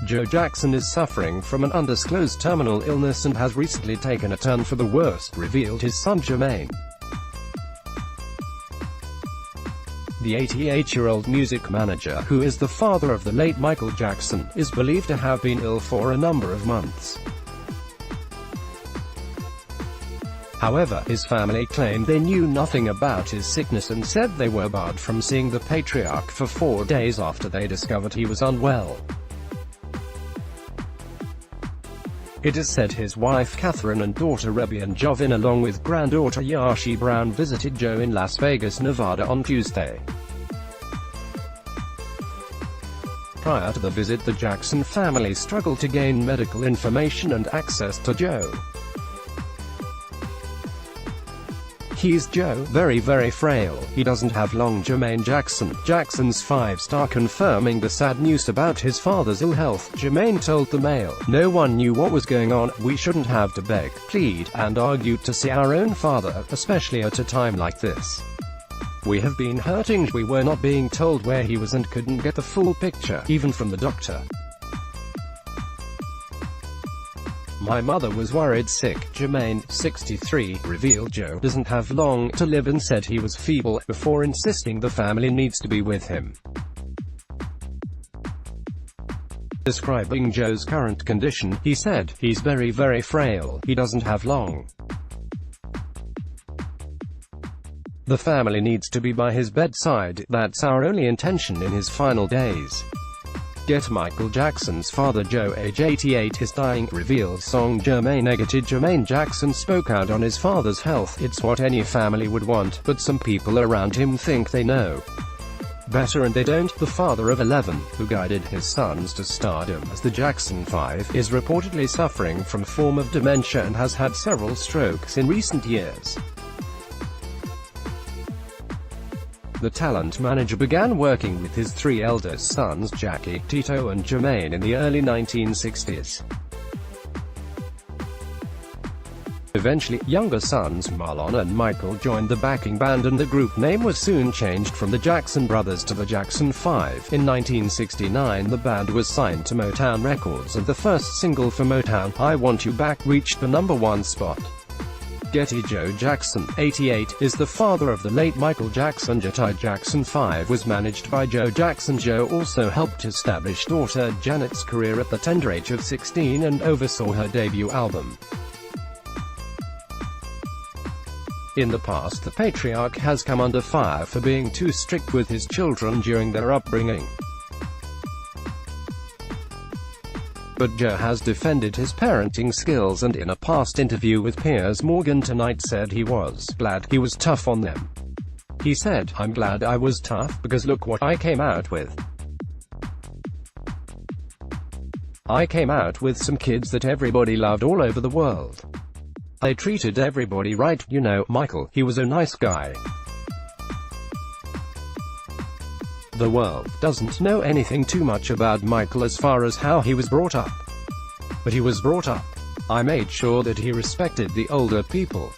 Joe Jackson is suffering from an undisclosed terminal illness and has recently taken a turn for the worse, revealed his son Jermaine. The 88-year-old music manager, who is the father of the late Michael Jackson, is believed to have been ill for a number of months. However, his family claimed they knew nothing about his sickness and said they were barred from seeing the patriarch for 4 days after they discovered he was unwell. It is said his wife Catherine and daughter Rebby and Jovin along with granddaughter Yashi Brown visited Joe in Las Vegas, Nevada on Tuesday. Prior to the visit, the Jackson family struggled to gain medical information and access to Joe. "He's Joe, very frail. He doesn't have long." Jermaine Jackson, Jackson's 5-star, confirming the sad news about his father's ill health. Jermaine told the Mail, "No one knew what was going on. We shouldn't have to beg, plead, and argue to see our own father, especially at a time like this. We have been hurting. We were not being told where he was and couldn't get the full picture, even from the doctor. My mother was worried sick." Jermaine, 63, revealed Joe doesn't have long to live and said he was feeble, before insisting the family needs to be with him. Describing Joe's current condition, he said, "He's very frail. He doesn't have long. The family needs to be by his bedside. That's our only intention in his final days." Get Michael Jackson's father Joe, age 88, is dying, revealed song Jermaine exited. Jermaine Jackson spoke out on his father's health. "It's what any family would want, but some people around him think they know better and they don't." The father of 11, who guided his sons to stardom as the Jackson 5, is reportedly suffering from a form of dementia and has had several strokes in recent years. The talent manager began working with his 3 eldest sons Jackie, Tito and Jermaine in the early 1960s. Eventually, younger sons Marlon and Michael joined the backing band and the group name was soon changed from the Jackson Brothers to the Jackson 5. In 1969 the band was signed to Motown Records and the first single for Motown, "I Want You Back," reached the #1 spot. Getty Joe Jackson, 88, is the father of the late Michael Jackson. Jackson 5 was managed by Joe Jackson. Joe also helped establish daughter Janet's career at the tender age of 16 and oversaw her debut album. In the past, the patriarch has come under fire for being too strict with his children during their upbringing. But Joe has defended his parenting skills and in a past interview with Piers Morgan Tonight said he was glad he was tough on them. He said, "I'm glad I was tough, because look what I came out with. I came out with some kids that everybody loved all over the world. I treated everybody right. You know, Michael, he was a nice guy. The world doesn't know anything too much about Michael as far as how he was brought up. But he was brought up. I made sure that he respected the older people.